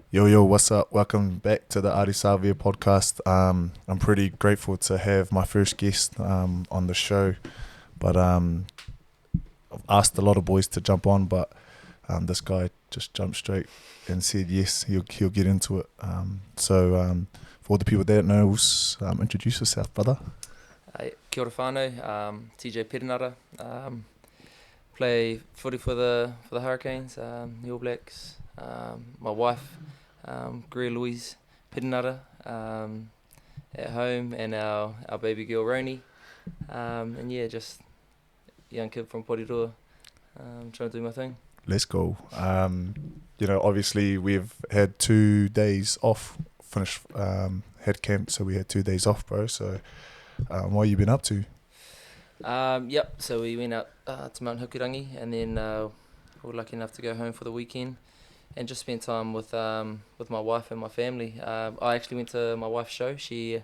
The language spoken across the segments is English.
Yo, what's up? Welcome back to the Adi Salvia podcast. I'm pretty grateful to have my first guest on the show, but I've asked a lot of boys to jump on, but this guy just jumped straight and said yes, he'll get into it. For all the people that don't know, introduce yourself, brother. Kia ora whānau, TJ Perenara, play footy for the Hurricanes, the All Blacks. My wife, Greer Louise Perenara, at home, and our baby girl Roni, and yeah, just young kid from Porirua, trying to do my thing. Let's go. Obviously we've had 2 days off, finished head camp, so we had 2 days off, bro. So what have you been up to? So we went up to Mount Hukirangi, and then we were lucky enough to go home for the weekend and just spend time with my wife and my family. I actually went to my wife's show. She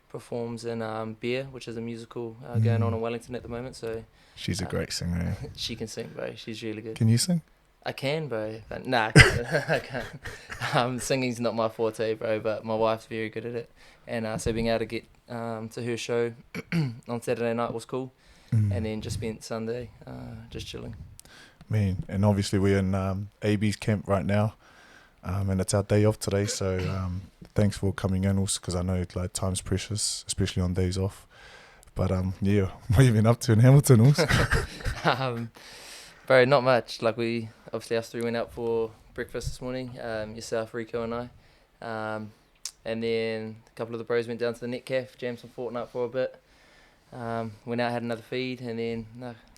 performs in Beer, which is a musical going on in Wellington at the moment. So She's a great singer. she can sing, bro. She's really good. Can you sing? I can, bro. But nah, I can't. Singing's not my forte, bro, but my wife's very good at it. And so being able to get to her show on Saturday night was cool. And then just spent Sunday just chilling. Man, and obviously we're in AB's camp right now, and it's our day off today, so thanks for coming in also, because I know like time's precious, especially on days off. But yeah, what have you been up to in Hamilton also? Bro, not much. Like us three went out for breakfast this morning, yourself, Rico and I. And then a couple of the bros went down to the Net Caf, jammed some Fortnite for a bit. Went out, had another feed, and then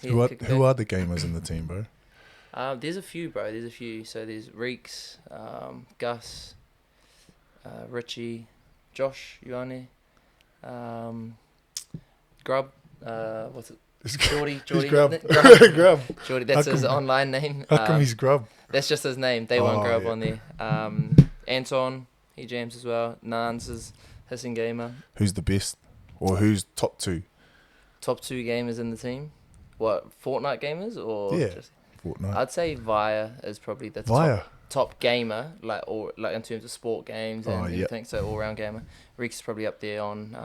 who are the gamers in the team, bro? There's a few, bro. There's a few. So there's Reeks, Gus, Richie, Josh, Ioane, Grub. What's it? Geordie. Grub. Grub. Geordie. That's his online name. How come he's Grub? That's just his name. Day one Grub on there. Anton, he jams as well. Nans is hissing gamer. Who's the best, or who's top two? Top two gamers in the team. What, Fortnite gamers or yeah, just Fortnite? I'd say Via is probably the top gamer, like in terms of sport games and everything. So all round gamer. Reeks is probably up there on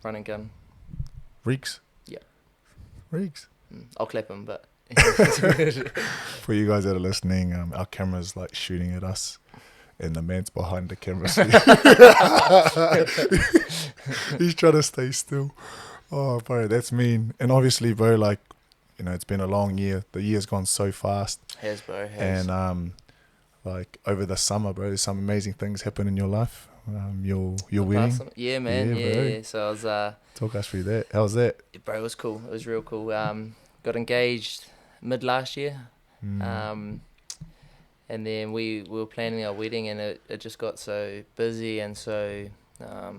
run and gun. Reeks? Yeah. Reeks. I'll clap him, but for you guys that are listening, our camera's like shooting at us, and the man's behind the camera. So he's trying to stay still. Oh, bro, that's mean. And obviously, bro, like, it's been a long year. The year's gone so fast. Has, bro. Has. And like over the summer, bro, there's some amazing things happen in your life. You're wedding. Yeah, man. Yeah. So I was talk us through that. How's that? Bro, it was cool. It was real cool. Got engaged mid last year. And then we were planning our wedding, and it just got so busy and so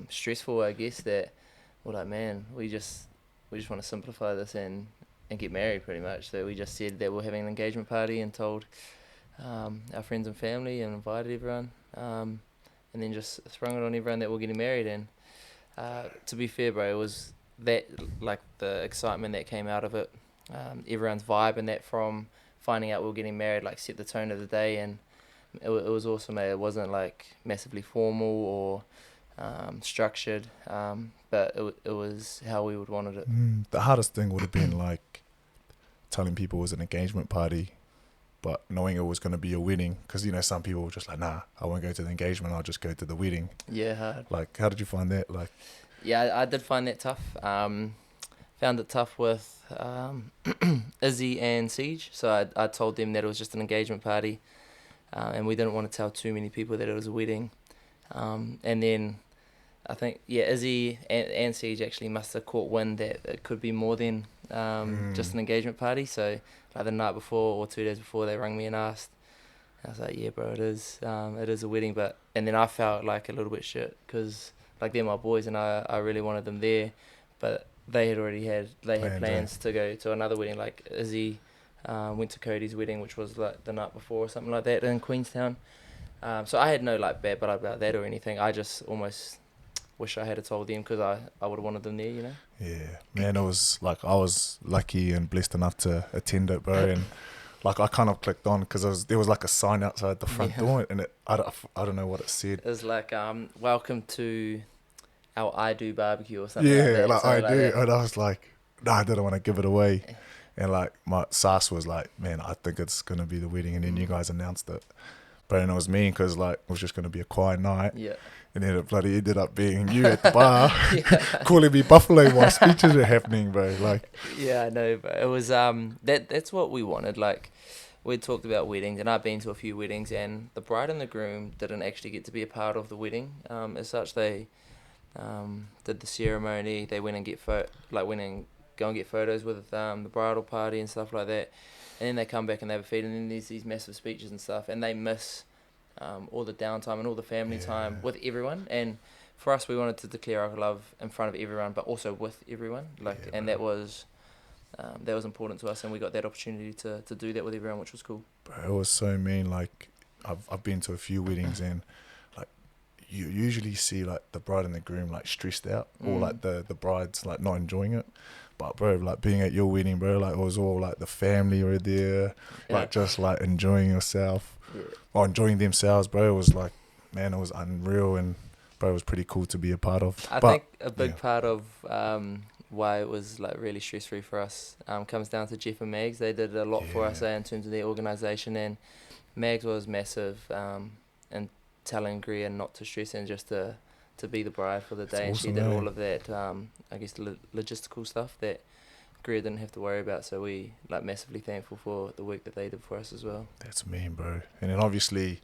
stressful, I guess, that we're like, man, we just want to simplify this and get married, pretty much. So we just said that we're having an engagement party and told our friends and family and invited everyone, and then just sprung it on everyone that we're getting married. And to be fair, bro, it was that, like, the excitement that came out of it, everyone's vibe, and that from finding out we were getting married, like, set the tone of the day. And it was awesome. It wasn't like massively formal or structured, but it was how we would wanted it. The hardest thing would have been like telling people it was an engagement party, but knowing it was going to be a wedding, because some people were just like, nah, I won't go to the engagement, I'll just go to the wedding. Yeah, hard. Like, how did you find that? Like, yeah, I did find that tough. Found it tough with Izzy and Siege. So I told them that it was just an engagement party, and we didn't want to tell too many people that it was a wedding. And then I think, Izzy and Siege actually must have caught wind that it could be more than just an engagement party. So like the night before or 2 days before, they rang me and asked. And I was like, yeah, bro, it is a wedding. And then I felt like a little bit shit, because like they're my boys and I really wanted them there, but they had already had plans to go to another wedding. Like Izzy went to Cody's wedding, which was like the night before or something like that in Queenstown. So I had no like bad blood about that or anything. I just almost wish I had told them, because I would have wanted them there, Yeah, man, it was like I was lucky and blessed enough to attend it, bro. And like I kind of clicked on because there was like a sign outside the front door, and I don't know what it said. It was like, welcome to our I Do barbecue or something like Yeah, that. like So I like do, that. and I was like, no, I didn't want to give it away, and like my Sas was like, man, I think it's gonna be the wedding, and then you guys announced it, but then it was mean because like it was just gonna be a quiet night. Yeah. And then it bloody ended up being you at the bar Yeah. calling me Buffalo while speeches are happening, bro. Like, Yeah, I know, but it was that's what we wanted. Like, we'd talked about weddings, and I've been to a few weddings, and the bride and the groom didn't actually get to be a part of the wedding. As such, they did the ceremony. They went and went and go and get photos with the bridal party and stuff like that, and then they come back and they have a feed, and then there's these massive speeches and stuff, and they miss all the downtime and all the family time with everyone. And for us, we wanted to declare our love in front of everyone, but also with everyone. And that was important to us, and we got that opportunity to do that with everyone, which was cool. bro, it was so mean. Like, I've been to a few weddings, and like you usually see like the bride and the groom like stressed out, or like the bride's like not enjoying it. But bro, like being at your wedding, bro, like it was all like the family were there, like just like enjoying yourself. Or enjoying themselves, bro. It was like, man, it was unreal, and bro, it was pretty cool to be a part of. I think a big part of why it was like really stress free for us comes down to Jeff and Mags. They did a lot for us in terms of their organisation, and Mags was massive in telling Greer not to stress and just to be the bride for the day. And she did all of that, I guess, logistical stuff that Greer didn't have to worry about. So we like massively thankful for the work that they did for us as well. That's mean, bro. And then obviously,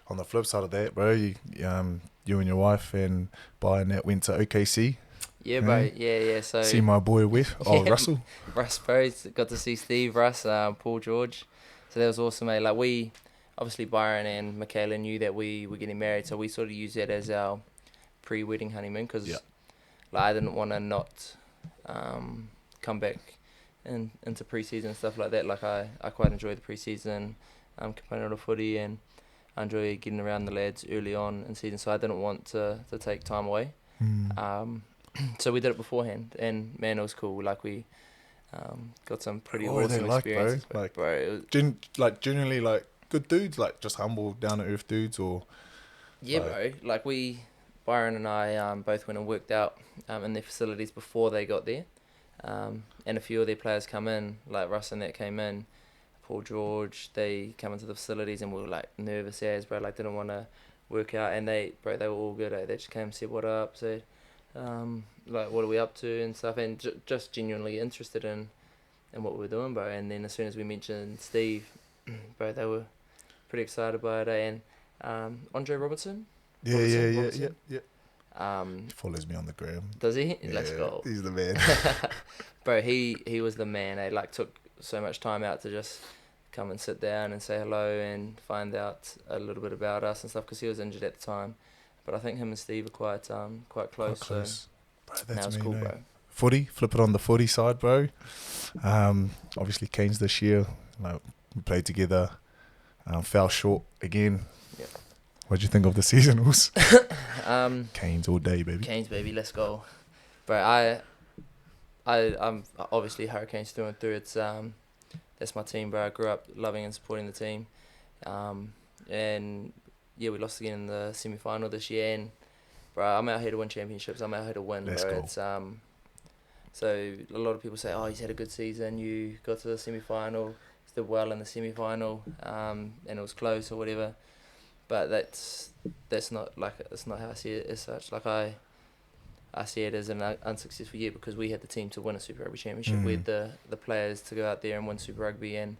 on the flip side of that, bro, you and your wife and buying that went to OKC. Yeah, bro. Yeah. So see my boy Russell. Russ, bro. Got to see Steve, Russ, Paul George. So that was awesome, mate. Like we, obviously Byron and Michaela knew that we were getting married, so we sort of used that as our pre-wedding honeymoon because like I didn't want to not come back into pre-season and stuff like that. Like I quite enjoy the pre-season component of footy, and I enjoy getting around the lads early on in season, so I didn't want to take time away. So we did it beforehand, and man, it was cool. Like we got some pretty awesome experiences. Bro? Bro, it was, Genuinely like good dudes, like just humble, down to earth dudes, or bro. Like Byron and I both went and worked out in their facilities before they got there. And a few of their players come in, like Russ and that came in, Paul George, they come into the facilities, and we were like nervous as, bro, like didn't want to work out, and they were all good. They just came and said what up, said like what are we up to and stuff, and just genuinely interested in what we were doing, bro. And then as soon as we mentioned Steve, bro, they were pretty excited by it. And Andre Robertson. Yeah. He follows me on the gram. Does he? Yeah, Let's go. He's the man. Bro, he was the man. They like took so much time out to just come and sit down and say hello and find out a little bit about us and stuff, because he was injured at the time. But I think him and Steve are quite close. So bro, that's cool, bro. Footy, flip it on the footy side, bro. Obviously Canes this year, like we played together, fell short again. Yep. What'd you think of the seasonals? Canes all day, baby. Canes, baby, let's go. Bro, I'm obviously Hurricanes through and through. It's that's my team, bro. I grew up loving and supporting the team. And yeah, we lost again in the semi-final this year, and bro, I'm out here to win championships. I'm out here to win, Let's bro. go. It's so a lot of people say, oh, he's had a good season. You got to the semi-final, did well in the semi-final, and it was close or whatever. But that's not like, it's not how I see it as such. Like I see it as an unsuccessful year because we had the team to win a Super Rugby championship. We had the players to go out there and win Super Rugby, and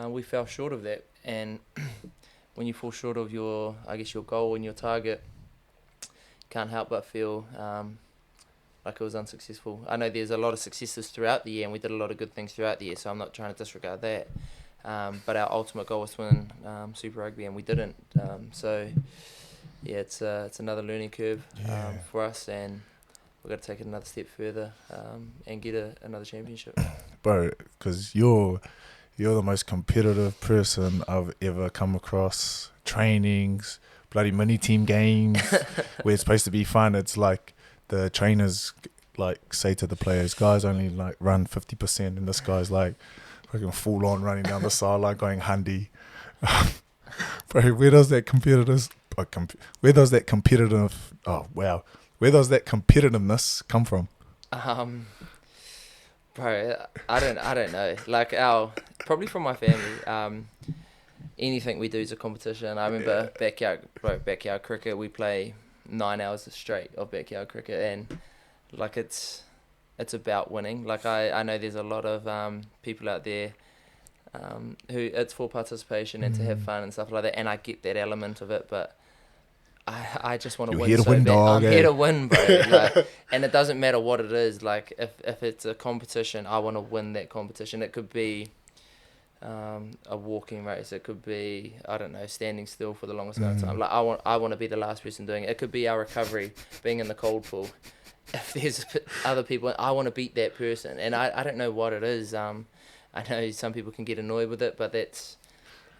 we fell short of that. And when you fall short of your goal and your target, can't help but feel like it was unsuccessful. I know there's a lot of successes throughout the year, and we did a lot of good things throughout the year, so I'm not trying to disregard that. But our ultimate goal was to win Super Rugby, and we didn't. So yeah, it's another learning curve for us, and we've got to take it another step further and get another championship. Bro, because you're the most competitive person I've ever come across. Trainings, bloody mini team games, where it's supposed to be fun. It's like the trainers like say to the players, guys only like run 50%, and this guy's like, fucking full on running down the sideline going handy. Bro, where does that competitiveness? Where does that competitive? Oh wow, where does that competitiveness come from? Bro, I don't know. Like probably from my family. Anything we do is a competition. I remember backyard cricket. We play 9 hours straight of backyard cricket, and like it's about winning. Like I know there's a lot of people out there who it's for participation and to have fun and stuff like that, and I get that element of it, but I just want to win so bad. I'm here to win, bro. Like, and it doesn't matter what it is. Like if it's a competition, I want to win that competition. It could be a walking race. It could be, I don't know, standing still for the longest amount of time. Like I want to be the last person doing it. It could be our recovery, being in the cold pool. If there's other people, I want to beat that person, and I don't know what it is. I know some people can get annoyed with it, but that's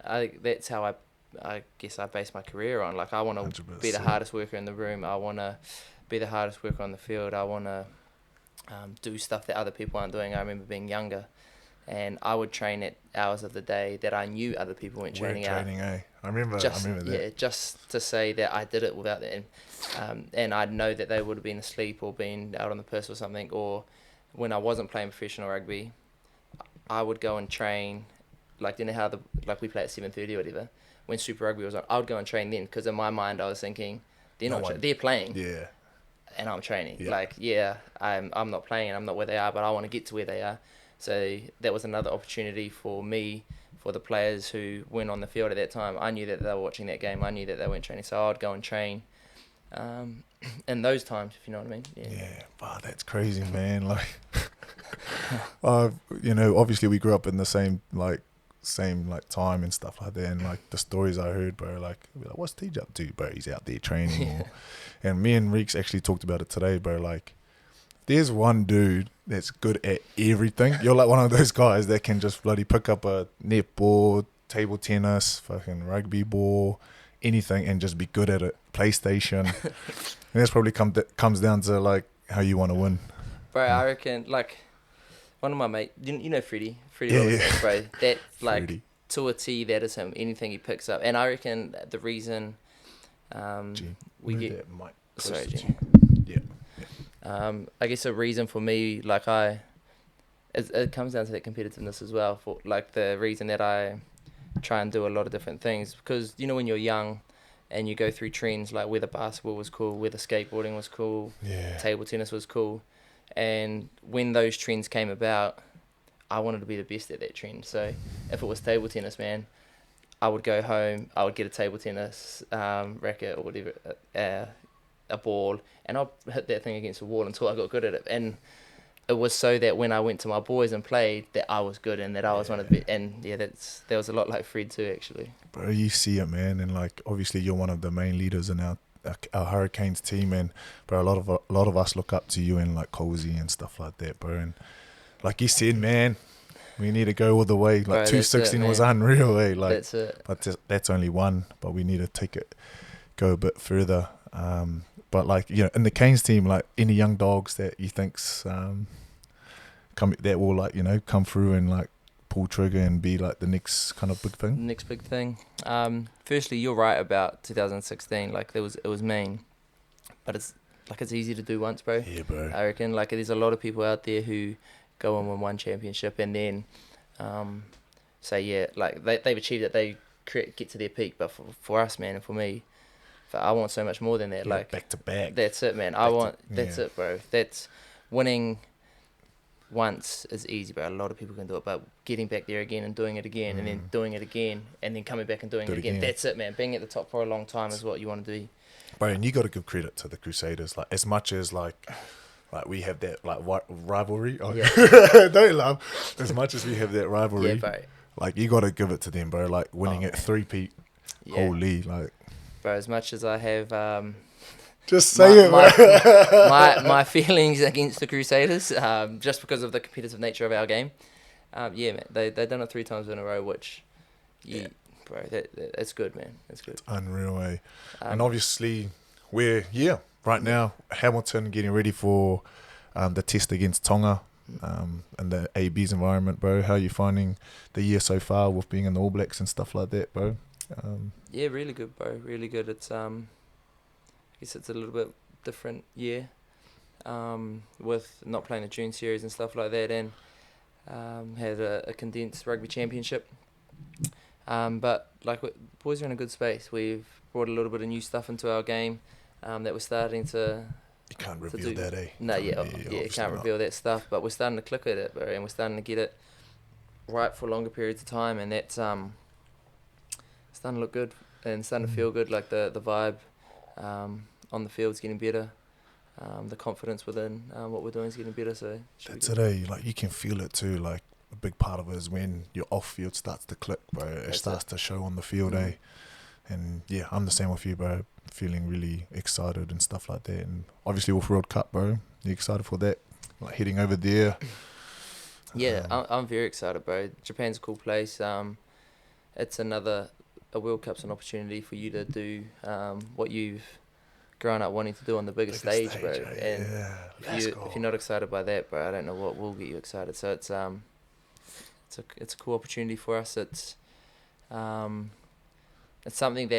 how I guess I base my career on. Like I want to 100%. be the hardest worker in the room. I want to be the hardest worker on the field. I want to do stuff that other people aren't doing. I remember being younger, and I would train at hours of the day that I knew other people weren't training out. I remember that. Yeah, just to say that I did it without that, and I'd know that they would have been asleep or been out on the piss or something. Or when I wasn't playing professional rugby, I would go and train. Like, you know how we play at 7:30 or whatever. When Super Rugby was on, I would go and train then, because in my mind I was thinking they're playing. Yeah. And I'm training. Yeah. Like, yeah, I'm not playing and I'm not where they are, but I want to get to where they are. So that was another opportunity for me, for the players who went on the field at that time. I knew that they were watching that game. I knew that they weren't training. So I'd go and train in those times, if you know what I mean. Yeah. Wow, that's crazy, man. Like, obviously we grew up in the same time and stuff like that, and like the stories I heard, bro, like what's Tej up to, bro? He's out there training. And me and Reeks actually talked about it today, bro. Like, there's one dude that's good at everything. You're like one of those guys that can just bloody pick up a netball, table tennis, fucking rugby ball, anything, and just be good at it. PlayStation. And that's probably comes down to like how you want to win. Bro, I reckon like one of my mates, you know Freddie, Yeah. bro. That like Freddie. To a T, that is him. Anything he picks up, and I reckon the reason we Move get that mic sorry, closer G. to you. Yeah. I guess a reason for me, like it comes down to that competitiveness as well. For like the reason that I try and do a lot of different things, because you know when you're young and you go through trends, like whether basketball was cool, whether skateboarding was cool, table tennis was cool, and when those trends came about, I wanted to be the best at that trend. So if it was table tennis, man, I would go home, I would get a table tennis racket or whatever, a ball, and I'll hit that thing against the wall until I got good at it. And it was so that when I went to my boys and played, that I was good and that I was one of the best. And yeah, that was a lot like Fred too, actually. Bro, you see it, man, and like obviously you're one of the main leaders in our Hurricanes team, and bro, a lot of us look up to you and like Cozy and stuff like that, bro. And like you said, man, we need to go all the way. Like bro, 216 was unreal, eh? Like that's it. But that's only one, but we need to go a bit further. But like, you know, in the Canes team, like any young dogs that you think's that will like, you know, come through and like pull trigger and be like the next kind of big thing. Next big thing. Firstly, you're right about 2016. Like it was mean, but it's easy to do once, bro. Yeah, bro. I reckon like there's a lot of people out there who go and win one championship and then say yeah, like they've achieved it, they get to their peak. But for us, man, and for me, I want so much more than that. Yeah, like back to back. That's it, man. That's it, bro. That's winning once is easy, bro. A lot of people can do it, but getting back there again and doing it again and then doing it again and then coming back and doing it again. That's it, man. Being at the top for a long time is what you want to do. Bro, and you got to give credit to the Crusaders. Like as much as like we have that like rivalry. Oh, yeah. Don't laugh. As much as we have that rivalry, yeah, bro. Like you got to give it to them, bro. Like winning at 3-peat, holy, like. Bro, as much as I have just say my feelings against the Crusaders, just because of the competitive nature of our game. Yeah, man, they've done it 3 times in a row, which, bro, it's good, man. It's good. It's unreal, eh? And obviously, we're right now Hamilton getting ready for the test against Tonga. and the AB's environment, bro. How are you finding the year so far with being in the All Blacks and stuff like that, bro? Yeah, really good, bro. Really good. It's I guess it's a little bit different year, with not playing the June series and stuff like that, and had a condensed rugby championship. But like boys are in a good space. We've brought a little bit of new stuff into our game that we're starting to. You can't reveal that, eh? No, yeah, you can't reveal that stuff. But we're starting to click at it, bro, and we're starting to get it right for longer periods of time, and that's starting to look good and starting to feel good. Like the vibe on the field's getting better. The confidence within what we're doing is getting better. So that's it, eh? Like you can feel it too. Like a big part of it is when your off field starts to click, bro. It starts to show on the field, eh? And yeah, I'm the same with you, bro. Feeling really excited and stuff like that. And obviously with World Cup, bro, you excited for that? Like heading over there. Yeah, I'm very excited, bro. Japan's a cool place. It's a World Cup's an opportunity for you to do what you've grown up wanting to do on the biggest stage, bro. And if you're not excited by that, bro, I don't know what will get you excited. So it's a cool opportunity for us. It's something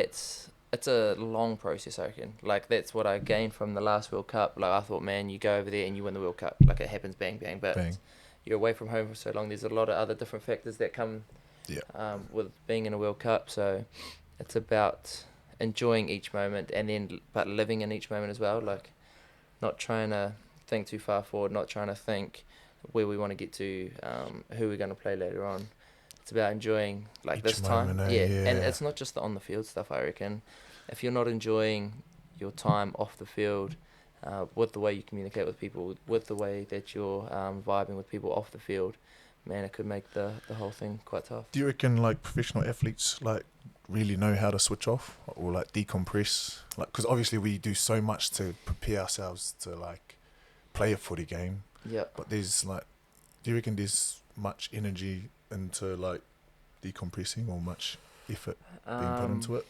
it's a long process, I reckon. Like that's what I gained from the last World Cup. Like I thought, man, you go over there and you win the World Cup. Like it happens, bang bang. But you're away from home for so long. There's a lot of other different factors that come with being in a World Cup. So it's about enjoying each moment but living in each moment as well. Like not trying to think too far forward, not trying to think where we want to get to, who we're going to play later on. It's about enjoying like each this time. And it's not just the on the field stuff, I reckon. If you're not enjoying your time off the field, with the way you communicate with people, with the way that you're vibing with people off the field, man, it could make the whole thing quite tough. Do you reckon like professional athletes like really know how to switch off or like decompress? Like, because obviously we do so much to prepare ourselves to like play a footy game. Yeah. But there's like, do you reckon there's much energy into like decompressing or much effort being put into it?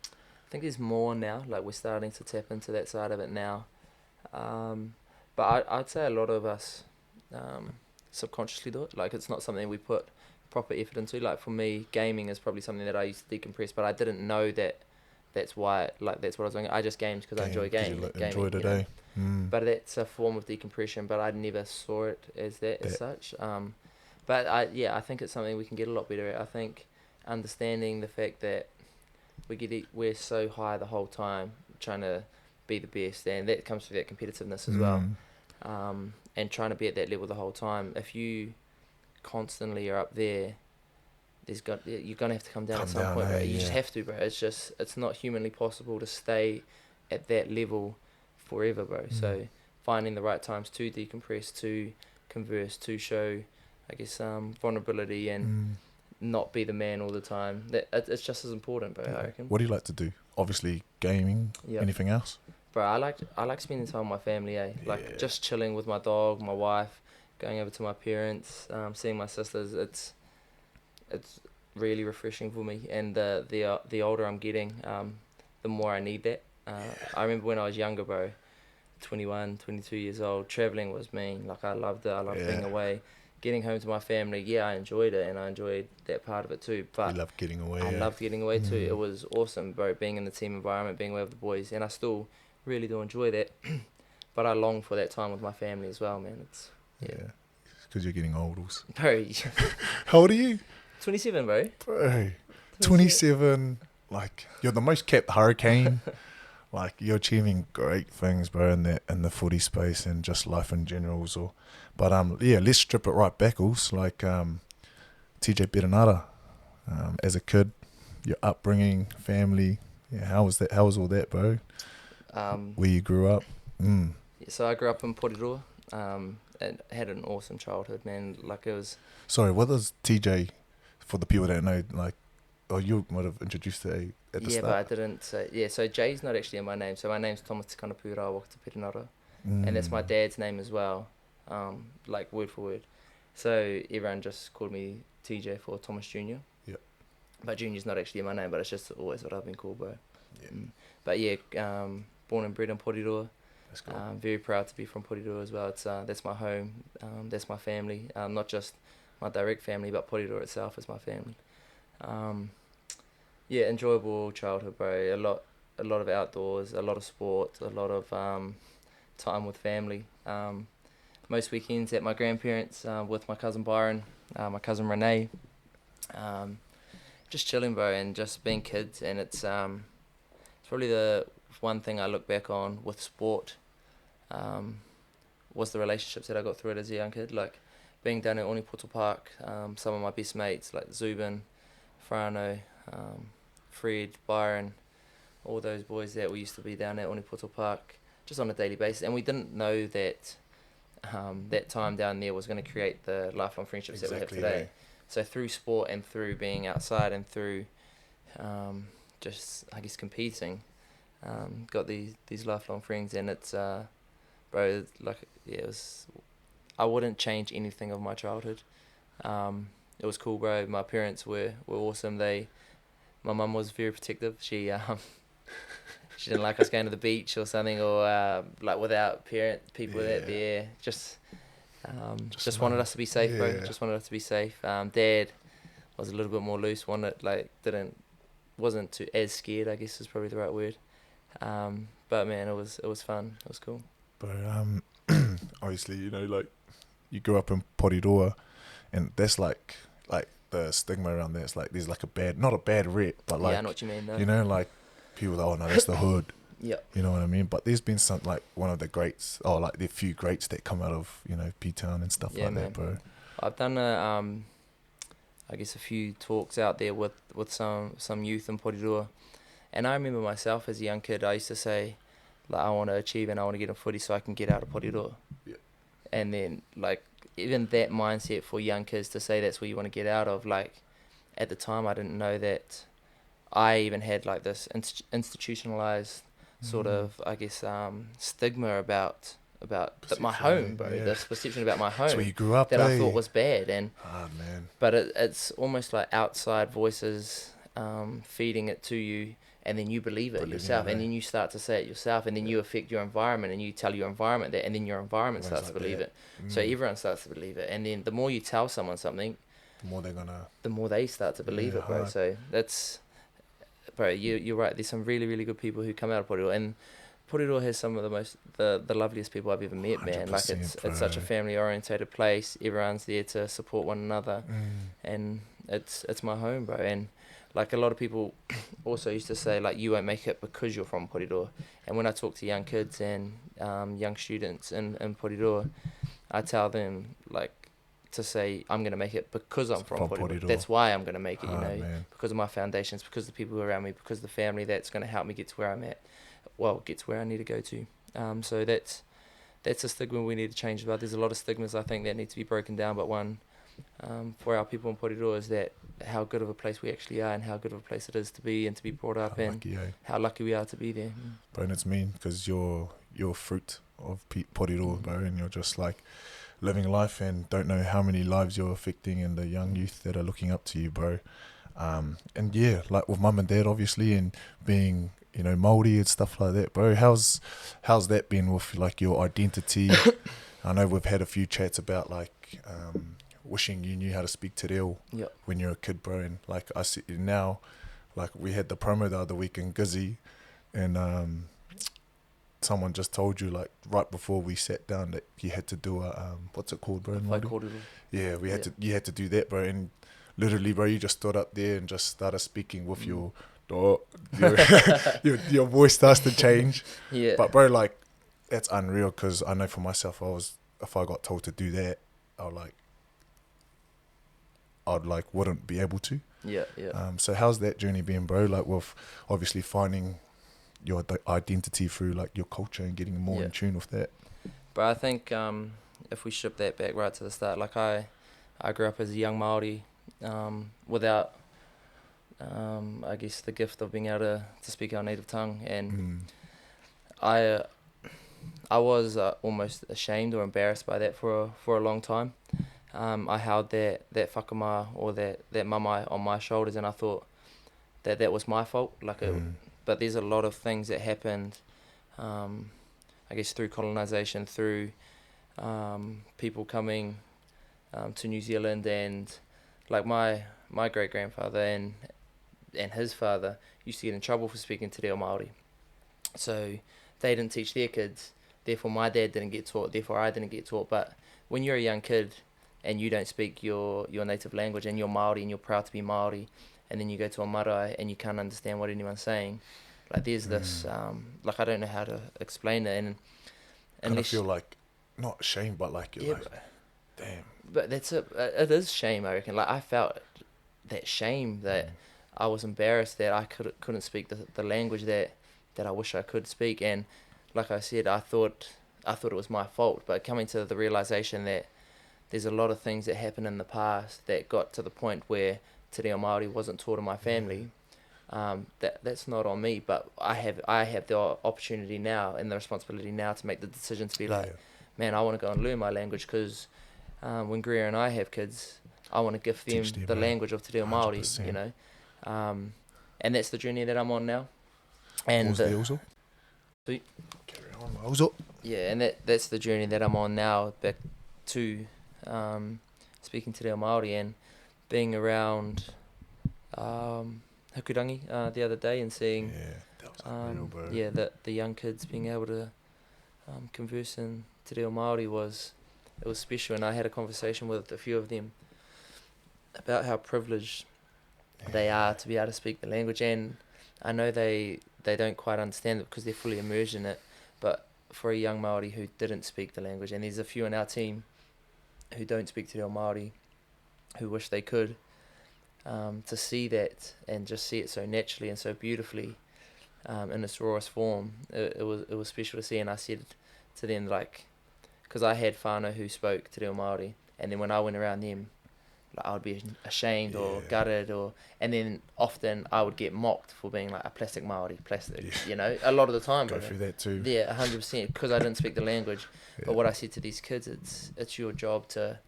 I think there's more now. Like we're starting to tap into that side of it now. But I'd say a lot of us subconsciously do it. Like it's not something we put proper effort into. Like for me, gaming is probably something that I used to decompress, but I didn't know that that's why. Like that's what I was doing. I just gamed because I enjoy gaming. Enjoyed it, eh? But that's a form of decompression. But I never saw it as that as such. But I think it's something we can get a lot better at. I think understanding the fact that we're so high the whole time trying to be the best, and that comes through that competitiveness as well. And trying to be at that level the whole time. If you constantly are up there, you're gonna have to come down at some point, bro. You just have to, bro. It's not humanly possible to stay at that level forever, bro. So finding the right times to decompress, to converse, to show, I guess, vulnerability and not be the man all the time. It's just as important, bro. I reckon. What do you like to do? Obviously, gaming. Anything else? Bro, I like spending time with my family, Like just chilling with my dog, my wife, going over to my parents, seeing my sisters. It's really refreshing for me. And the older I'm getting, the more I need that. I remember when I was younger, bro, 21, 22 years old, traveling was mean. Like I loved it. I loved being away. Getting home to my family, I enjoyed it, and I enjoyed that part of it too. But you loved getting away. I loved getting away too. It was awesome, bro, being in the team environment, being away with the boys, and I still really do enjoy that. But I long for that time with my family as well, man. It's because you're getting old. Bro, how old are you? 27, bro. Bro, 27. Like you're the most kept hurricane. Like you're achieving great things, bro, in the footy space and just life in general. But let's strip it right back. Like TJ Perenara, as a kid, your upbringing, family. Yeah, how was that? How was all that, bro? Where you grew up? So I grew up in Porirua, and had an awesome childhood, man. Like it was. Sorry, what does TJ? For the people that know, like, you might have introduced it at the start. But I didn't say. So Jay's not actually in my name. So my name's Thomas Tikana Pura Wakata Perenara, and that's my dad's name as well, like word for word. So everyone just called me TJ for Thomas Jr. Yeah. But Junior's not actually in my name, but it's just always what I've been called, bro. Yeah. But born and bred in Porirua. Let's go. I'm very proud to be from Porirua as well. It's that's my home, that's my family, not just my direct family, but Porirua itself is my family. Yeah, enjoyable childhood, bro. A lot of outdoors, a lot of sport, a lot of time with family. Most weekends at my grandparents with my cousin Byron, my cousin Renee. Just chilling, bro, and just being kids. And it's probably the one thing I look back on with sport was the relationships that I got through it as a young kid. Like being down at Onipoto Park, some of my best mates like Zubin, Frano, Fred, Byron, all those boys that we used to be down at Onipoto Park just on a daily basis. And we didn't know that that time down there was going to create the lifelong friendships that we have today. Yeah. So through sport and through being outside and through just, I guess, competing, got these lifelong friends. And it's, bro, like, yeah, it was, I wouldn't change anything of my childhood. It was cool, bro. My parents were awesome. My mum was very protective. She she didn't like us going to the beach or something, or like without people there. Just wanted us to be safe, bro. Just wanted us to be safe. Dad was a little bit more loose. Wasn't too as scared, I guess is probably the right word. But man, it was fun. It was cool. But obviously, you know, like you grew up in Porirua, and that's like the stigma around there. It's like there's like not a bad rep, but like, yeah, I know what you mean though. you know, like people, oh no, that's the hood. Yeah. You know what I mean? But there's been some, like one of the greats, or like the few greats that come out of, you know, P-Town and stuff like that, bro. I've done I guess a few talks out there with some youth in Porirua, and I remember myself as a young kid, I used to say, like, I want to achieve and I want to get in footy so I can get out of Porirua. Yeah. And then, like, even that mindset for young kids to say that's where you want to get out of, like, at the time I didn't know that I even had, like, this institutionalized sort of, I guess, stigma about my home, bro. Yeah. This perception about my home. That's where you grew up, that I thought was bad. And man. But it's almost like outside voices feeding it to you, and then you believe it yourself, and then you start to say it yourself, and then you affect your environment, and you tell your environment that, and then your environment starts to believe it. So everyone starts to believe it, and then the more you tell someone something, the more they start to believe it, bro. So that's, bro, you're right. There's some really, really good people who come out of Porirua, and Porirua has some of the loveliest people I've ever met, man. Like it's such a family orientated place. Everyone's there to support one another, and it's my home, bro. And like a lot of people also used to say, like, you won't make it because you're from Porirua. And when I talk to young kids and young students in Porirua, I tell them, like, to say I'm going to make it because I'm from Porirua. That's why I'm going to make it, you know, man. Because of my foundations, because of the people around me, because of the family that's going to help me get to where I'm at. Well, get to where I need to go to. So that's a stigma we need to change about. There's a lot of stigmas, I think, that need to be broken down, but one for our people in Porirua is that how good of a place we actually are, and how good of a place it is to be and to be brought up in. How lucky we are to be there. Bro, and it's mean because you're fruit of Porirua, bro, and you're just like living life and don't know how many lives you're affecting and the young youth that are looking up to you, bro. And yeah, like with mum and dad, obviously, and being, you know, Māori and stuff like that, bro. How's that been with like your identity? I know we've had a few chats about like wishing you knew how to speak te reo when you're a kid, bro. And like I see now, like we had the promo the other week in Gizzy, and someone just told you like right before we sat down that you had to do a what's it called, bro? Yeah, you had to do that, bro. And literally, bro, you just stood up there and just started speaking with your voice starts to change. Yeah. But bro, like that's unreal, because I know for myself, if I got told to do that, I'd wouldn't be able to. Yeah. So how's that journey been, bro? Like with obviously finding your identity through like your culture and getting more in tune with that. But I think if we strip that back right to the start, like I grew up as a young Māori without I guess the gift of being able to speak our native tongue, and I was almost ashamed or embarrassed by that for a long time. I held that whakama or that mamai on my shoulders, and I thought that was my fault. But there's a lot of things that happened I guess through colonisation, through people coming to New Zealand, and like my great grandfather and his father used to get in trouble for speaking te reo Māori. So they didn't teach their kids, therefore my dad didn't get taught, therefore I didn't get taught. But when you're a young kid and you don't speak your native language and you're Māori and you're proud to be Māori, and then you go to a marae and you can't understand what anyone's saying, like there's this, like I don't know how to explain it. And kind of feel like, not shame, but like you're like, bro. damn. But that's it. It is shame, I reckon. Like I felt that shame that I was embarrassed that I couldn't speak the language that I wish I could speak. And like I said, I thought it was my fault. But coming to the realization that there's a lot of things that happened in the past that got to the point where te reo Māori wasn't taught in my family. That's not on me, but I have the opportunity now and the responsibility now to make the decision to be like, man, I want to go and learn my language, because when Greer and I have kids, I want to give them the language of te reo Māori, 100%. you know, and that's the journey that I'm on now. And Carry on, also. Yeah, and that's the journey that I'm on now, back to speaking te reo Māori and being around Hukurangi the other day and seeing that was unreal, bro. the young kids being able to converse in te reo Māori it was special. And I had a conversation with a few of them about how privileged they are to be able to speak the language. And I know they don't quite understand it because they're fully immersed in it, but for a young Māori who didn't speak the language, and there's a few in our team who don't speak te reo Māori who wish they could, to see that and just see it so naturally and so beautifully in its rawest form, it was special to see. And I said to them, like, because I had whānau who spoke te reo Māori, and then when I went around them, like, I would be ashamed or gutted, and then often I would get mocked for being like a plastic Māori, you know, a lot of the time. Go through that too. Yeah, 100%, because I didn't speak the language. But what I said to these kids, it's your job to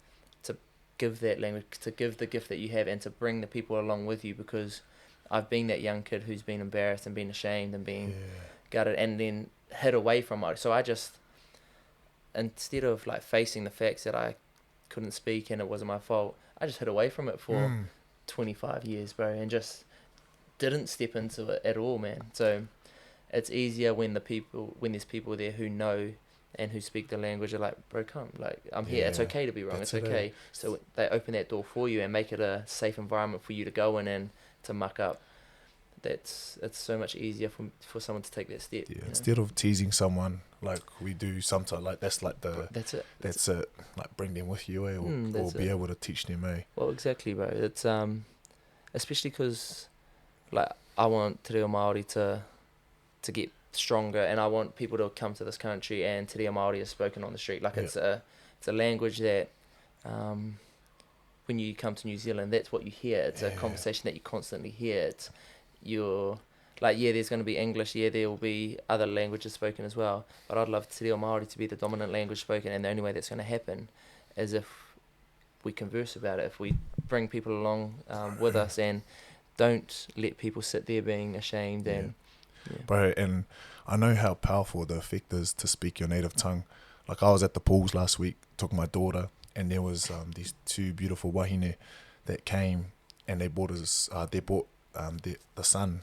give that language, to give the gift that you have, and to bring the people along with you, because I've been that young kid who's been embarrassed and been ashamed and been gutted and then hid away from it. So I just, instead of like facing the facts that I couldn't speak and it wasn't my fault, I just hid away from it for 25 years, bro, and just didn't step into it at all, man. So it's easier when there's people there who know and who speak the language, are like, bro, come, like, I'm here. It's okay to be wrong. It's okay. So they open that door for you and make it a safe environment for you to go in and to muck up. It's so much easier for someone to take that step. Yeah, instead of teasing someone like we do sometimes, like that's like that's it. Like bring them with you, or be able to teach them, Well, exactly, bro. It's especially because like I want te reo Māori to get stronger, and I want people to come to this country and te reo Māori is spoken on the street. Like it's a language that when you come to New Zealand, that's what you hear. It's a conversation that you constantly hear. You're like, there's going to be English, there will be other languages spoken as well, but I'd love te reo Māori to be the dominant language spoken, and the only way that's going to happen is if we converse about it, if we bring people along with us, and don't let people sit there being ashamed. And bro, and I know how powerful the effect is to speak your native tongue. Like I was at the pools last week, took my daughter, and there was these two beautiful wahine that came, and they brought the son,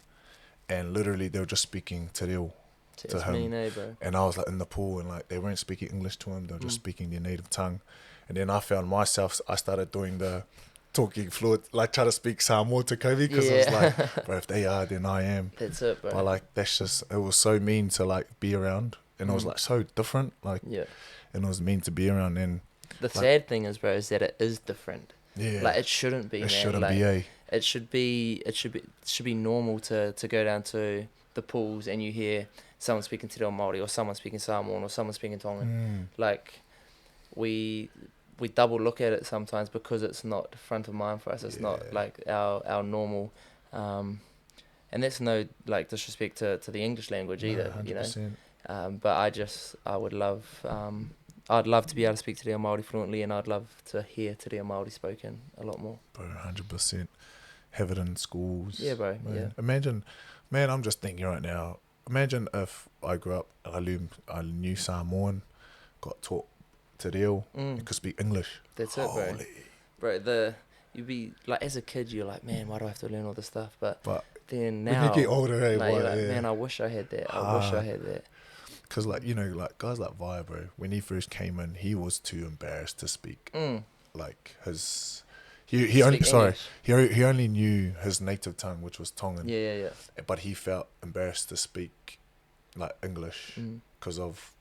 and literally they were just speaking te reo to him, bro. And I was like in the pool, and like they weren't speaking English to him, they were just speaking their native tongue. And then I found myself, I started doing the talking fluid, like trying to speak Samoa to Kobe, because I was like, bro, if they are, then I am. That's it, bro. But like that's just, it was so mean to like be around, and it was like so different, like and it was mean to be around. And the sad thing is, bro, is that it is different. Like it shouldn't be. It should be normal to go down to the pools and you hear someone speaking te reo Māori, or someone speaking Samoan, or someone speaking Tongan. Like we double look at it sometimes because it's not front of mind for us. It's not like our normal, and that's no like disrespect to the English language either, 100%. You know. But I'd love to be able to speak te reo Māori fluently, and I'd love to hear te reo Māori spoken a lot more. Bro, 100%. Have it in schools. Yeah, bro. Man. Imagine, man, I'm just thinking right now, imagine if I grew up, I knew Samoan, got taught te reo, and could speak English. That's it, bro. Holy. Bro, you'd be like, as a kid, you're like, man, why do I have to learn all this stuff? But then when now, you get older, hey, like, boy, you're like, yeah. man, I wish I had that. I wish I had that. Because, like, you know, like, guys like Vi, bro, when he first came in, he was too embarrassed to speak. Like, his... He only knew his native tongue, which was Tongan. Yeah. But he felt embarrassed to speak, like, English because of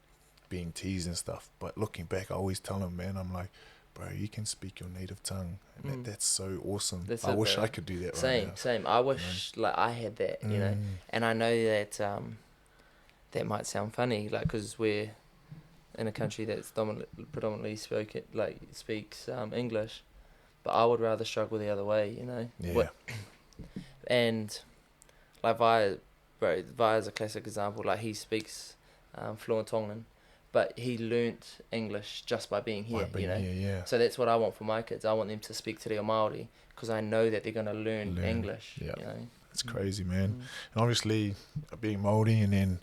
being teased and stuff. But looking back, I always tell him, man, I'm like, bro, you can speak your native tongue. And that's so awesome. I wish I could do that right now. Same. I wish, like, I had that, you know. And I know that that might sound funny, like, because we're in a country that's predominantly speaks English. But I would rather struggle the other way, you know. Yeah. And like Vi is a classic example. Like, he speaks fluent Tongan, but he learnt English just by being here, you know. Yeah. So that's what I want for my kids. I want them to speak te reo Māori because I know that they're going to learn English. Yeah. You know? It's crazy, man. And obviously, being Māori and then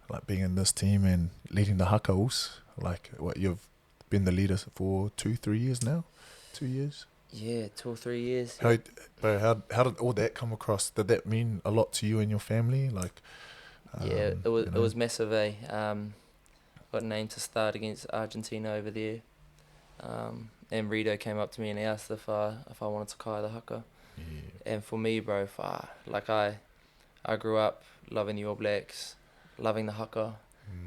like being in this team and leading the Hakaus, like what you've been the leader for 2-3 years now, 2 years. Yeah, 2 or 3 years. How did all that come across? Did that mean a lot to you and your family? Like, yeah, it was massive. Got named to start against Argentina over there, and Rito came up to me and asked if I wanted to kai the haka. Yeah. And for me, bro, I grew up loving the All Blacks, loving the haka,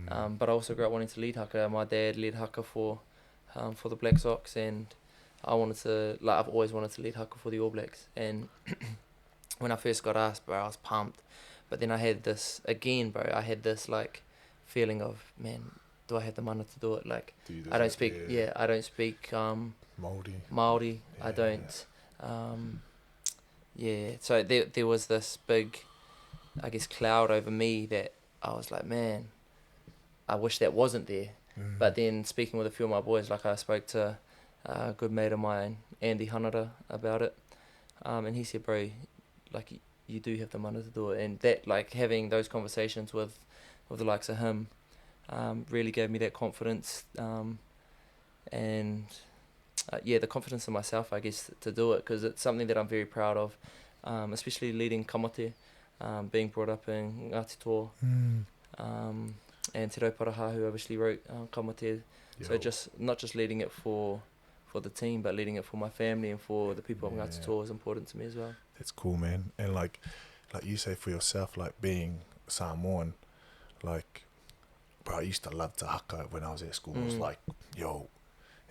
but I also grew up wanting to lead haka. My dad led haka for the Black Sox, and I've always wanted to lead haka for the All Blacks. And when I first got asked, bro, I was pumped. But then I had this like feeling of, man, do I have the money to do it? Like, I don't speak Māori. Yeah. I don't. So there was this big, I guess, cloud over me that I was like, man, I wish that wasn't there. But then speaking with a few of my boys, like I spoke to a good mate of mine, Andy Hanara, about it, and he said, bro, like, you do have the money to do it. And that, like, having those conversations with the likes of him really gave me that confidence, and the confidence in myself, I guess, to do it, because it's something that I'm very proud of, especially leading kamote, being brought up in Ngāti Toa, and Te Rauparaha, who obviously wrote kamote. So not just leading it for the team, but leading it for my family and for the people of Ngāti Toa is important to me as well. That's cool, man. And like you say for yourself, like being Samoan, like, bro, I used to love te haka when I was at school. It was like, yo,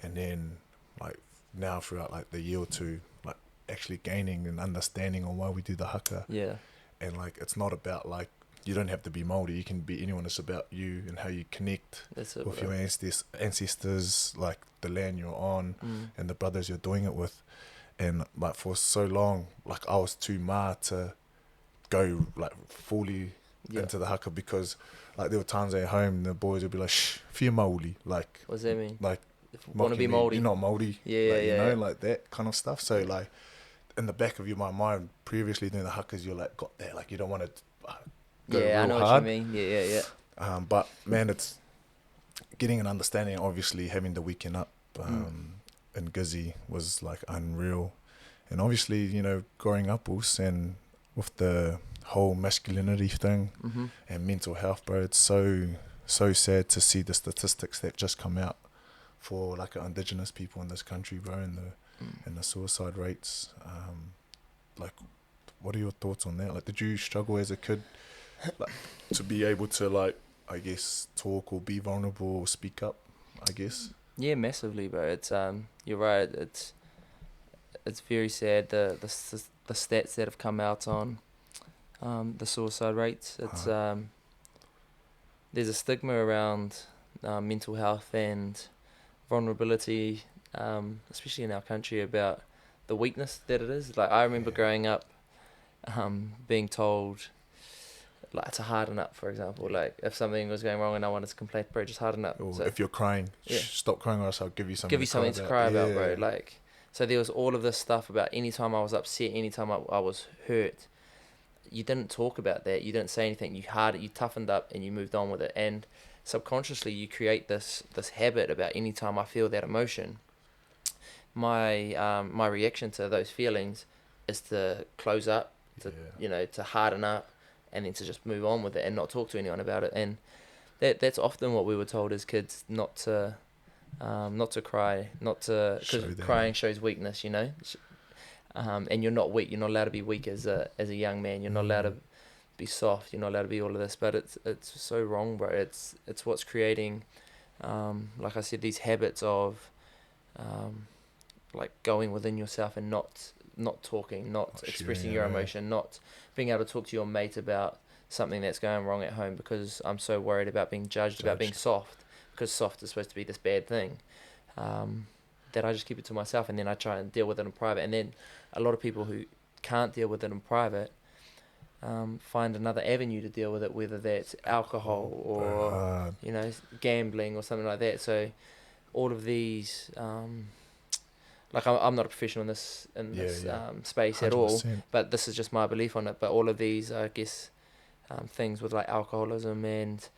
and then like now throughout like the year or two, like actually gaining an understanding on why we do the haka. Yeah. And like, it's not about like, you don't have to be Māori, you can be anyone. It's about you and how you connect with your ancestors, like the land you're on and the brothers you're doing it with. And like for so long, like I was too to go like fully into the haka, because like there were times at home the boys would be like, shh, fia Māori, like, what does that mean? Like, want to be Māori? You're not Māori. You know, like that kind of stuff. So like in the back of your mind, previously doing the hakas, you're like got that, like you don't want to go real I know hard. what you mean. Yeah. But man, it's getting an understanding. Obviously, having the weekend up in Gizzy was like unreal, and obviously, you know, growing up and with the whole masculinity thing and mental health, bro, it's so sad to see the statistics that just come out for like Indigenous people in this country, bro, and the suicide rates. Like, what are your thoughts on that? Like, did you struggle as a kid, like, to be able to, like, I guess, talk or be vulnerable or speak up, I guess? Yeah, massively, bro. It's you're right. It's very sad, the stats that have come out on the suicide rates. It's there's a stigma around mental health and vulnerability, especially in our country, about the weakness that it is. Like, I remember growing up being told, like, to harden up, for example. Like, if something was going wrong and I wanted to complain, bro, just harden up. Or so, if you're crying, stop crying, or else I'll give you something to cry about, bro. Like, so there was all of this stuff about any time I was upset, any time I was hurt, you didn't talk about that. You didn't say anything. You toughened up and you moved on with it. And subconsciously, you create this habit about any time I feel that emotion, my reaction to those feelings is to close up, to harden up, and then to just move on with it and not talk to anyone about it. And that's often what we were told as kids, not to cry, because crying shows weakness, and you're not weak. You're not allowed to be weak as a young man. You're not allowed to be soft. You're not allowed to be all of this. But it's so wrong, bro. It's what's creating, like I said, these habits of, like going within yourself and not talking, not expressing your emotion, not being able to talk to your mate about something that's going wrong at home because I'm so worried about being judged. About being soft, because soft is supposed to be this bad thing, that I just keep it to myself, and then I try and deal with it in private. And then a lot of people who can't deal with it in private find another avenue to deal with it, whether that's alcohol or gambling or something like that. So all of these, like I'm not a professional in this space 100%. At all, but this is just my belief on it. But all of these, I guess, things with like alcoholism and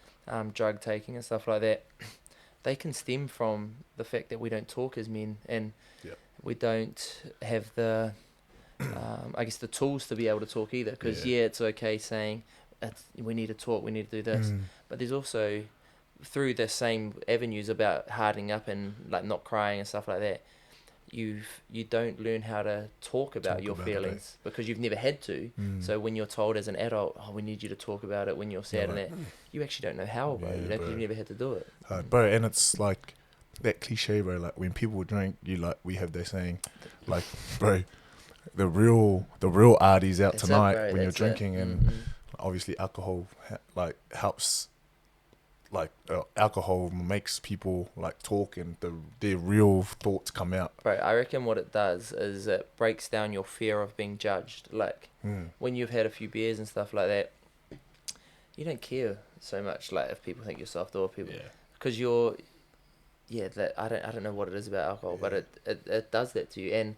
drug taking and stuff like that, they can stem from the fact that we don't talk as men, and we don't have the I guess the tools to be able to talk either. Because it's okay saying we need to talk, we need to do this, but there's also through the same avenues about hardening up and like not crying and stuff like that, you don't learn how to talk about your feelings because you've never had to. So when you're told as an adult, we need you to talk about it when you're sad, and that, you actually don't know how, bro. Because you've never had to do it. Bro, and it's like that cliche, bro. Like when people drink, we have their saying, like, bro, the real arties out tonight when you're drinking, and obviously alcohol helps. Like alcohol makes people like talk and their real thoughts come out. Right, I reckon what it does is it breaks down your fear of being judged. Like when you've had a few beers and stuff like that, you don't care so much like if people think you're soft or people because you're that I don't know what it is about alcohol, but it does that to you. And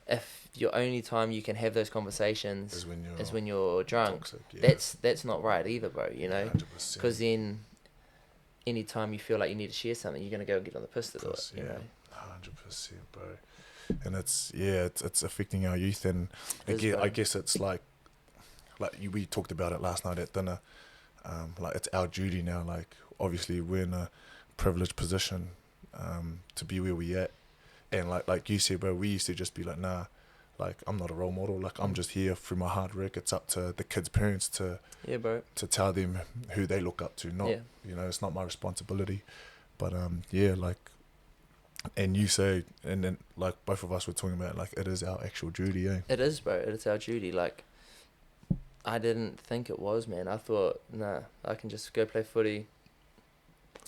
if your only time you can have those conversations is when you're drunk, toxic, that's not right either, bro. Because then anytime you feel like you need to share something, you're going to go and get on the piss to do it, 100%, bro. And it's affecting our youth. And again, I guess it's like we talked about it last night at dinner. Like it's our duty now. Like obviously we're in a privileged position to be where we at. And like you said, bro, we used to just be like, nah, like I'm not a role model. Like I'm just here through my hard work. It's up to the kids' parents to tell them who they look up to. Not it's not my responsibility. But like, and you say, and then like both of us were talking about like it is our actual duty. It is, bro. It's our duty. Like I didn't think it was, man. I thought, nah, I can just go play footy.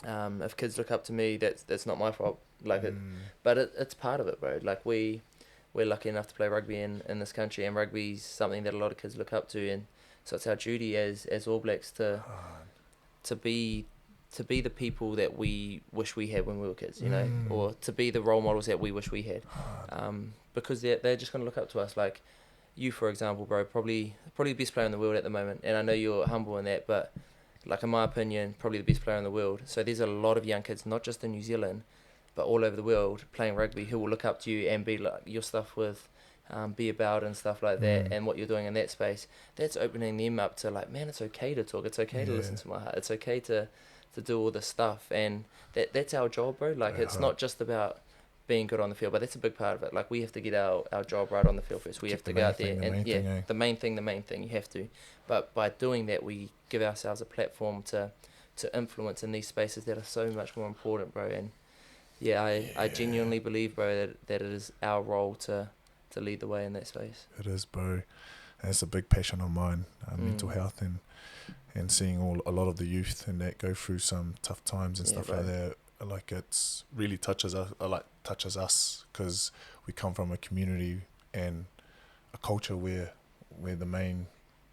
If kids look up to me, that's not my fault. Like but it's part of it, bro. Like we're lucky enough to play rugby in this country, and rugby's something that a lot of kids look up to, and so it's our duty as All Blacks to be the people that we wish we had when we were kids, or to be the role models that we wish we had, because they're just gonna look up to us. Like you, for example, bro, probably the best player in the world at the moment, and I know you're humble in that, but like in my opinion, probably the best player in the world. So there's a lot of young kids, not just in New Zealand, but all over the world playing rugby, who will look up to you and be like your stuff with Be About and stuff like that, and what you're doing in that space. That's opening them up to like, man, it's okay to talk, it's okay to listen to my heart, it's okay to do all this stuff, and that's our job, bro. Like it's not just about being good on the field, but that's a big part of it. Like we have to get our job right on the field first. We have to go out there and the main thing you have to. But by doing that, we give ourselves a platform to influence in these spaces that are so much more important, bro. And I genuinely believe, bro, that it is our role to lead the way in that space. It is, bro. And it's a big passion of mine, mental health and seeing a lot of the youth and that go through some tough times and stuff like that. Like it's really touches us because we come from a community and a culture where we're the main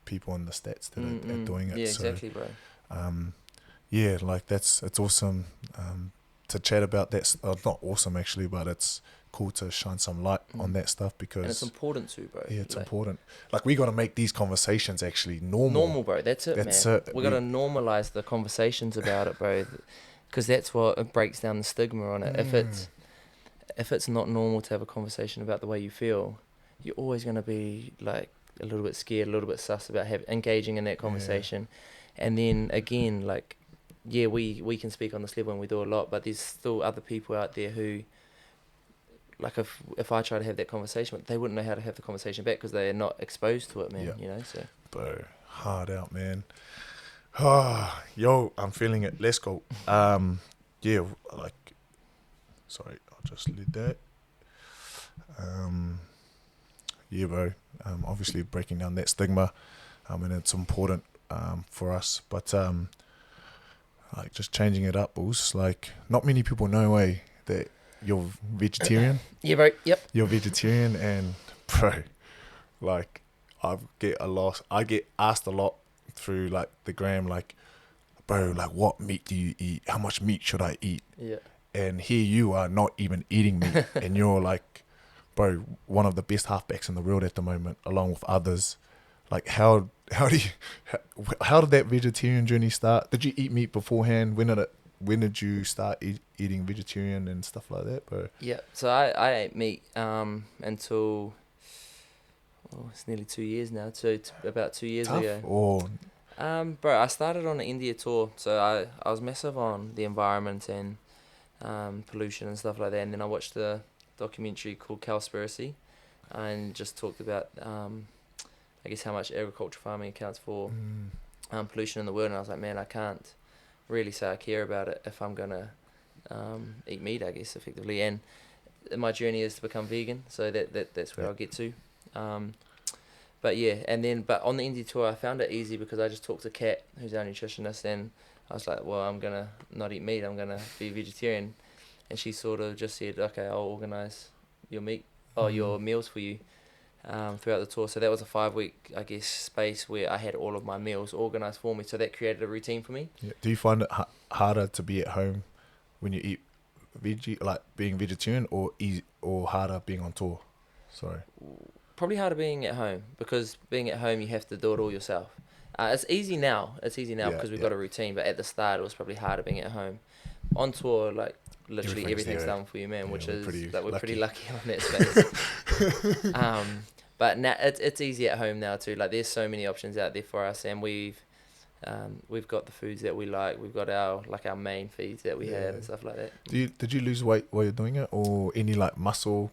people in the stats that are doing it. Yeah, exactly, bro. Like it's awesome to chat about that. Not awesome actually, but it's cool to shine some light on that stuff, because and it's important too, bro. yeah, it's Like, important. Like, we got to make these conversations actually normal. bro. That's it, That's man. it. We got to normalize the conversations about it, bro, because that's what it breaks down the stigma on it. If it's not normal to have a conversation about the way you feel, you're always going to be like a little bit scared, a little bit sus about engaging in that conversation. And then again, like, yeah, we can speak on this level and we do a lot, but there's still other people out there who, like, if I try to have that conversation, they wouldn't know how to have the conversation back because they're not exposed to it, man. You know, so. Bro, hard out, man. Yo, I'm feeling it. Let's go. Yeah, like, sorry, I'll just leave that. Yeah, bro. Obviously breaking down that stigma, and it's important for us. But like, just changing it up, bulls. Like, not many people know that you're vegetarian. Yeah, bro. Yep. You're vegetarian, and bro, like, I get asked a lot through like the gram, like, bro, like, what meat do you eat? How much meat should I eat? Yeah. And here you are not even eating meat, and you're like, bro, one of the best halfbacks in the world at the moment, along with others. Like, how did that vegetarian journey start? Did you eat meat beforehand? When did you start eating vegetarian and stuff like that, bro? Yeah. So I ate meat until it's nearly 2 years now. So about 2 years Tough, ago. or Bro, I started on an India tour, so I was massive on the environment and pollution and stuff like that. And then I watched a documentary called Cowspiracy, and just talked about I guess how much agriculture farming accounts for pollution in the world. And I was like, man, I can't really say I care about it if I'm gonna eat meat, I guess, effectively. And my journey is to become vegan, so that's where I'll get to. But yeah, but on the India tour, I found it easy because I just talked to Kat, who's our nutritionist, and I was like, well, I'm gonna not eat meat, I'm gonna be vegetarian. And she sort of just said, okay, I'll organise your your meals for you throughout the tour. So that was a 5-week, I guess, space where I had all of my meals organised for me. So that created a routine for me. Yeah. Do you find it harder to be at home when you eat veggie, like being vegetarian, or harder being on tour? Sorry. Probably harder being at home, because being at home you have to do it all yourself. It's easy now. Because we've got a routine. But at the start it was probably harder being at home. On tour, like, literally everything's done for you, man. Yeah, which is we're pretty lucky on that space. But now it's easy at home now too. Like, there's so many options out there for us, and we've got the foods that we like. We've got our main feeds that we have and stuff like that. Did you lose weight while you're doing it, or any like muscle?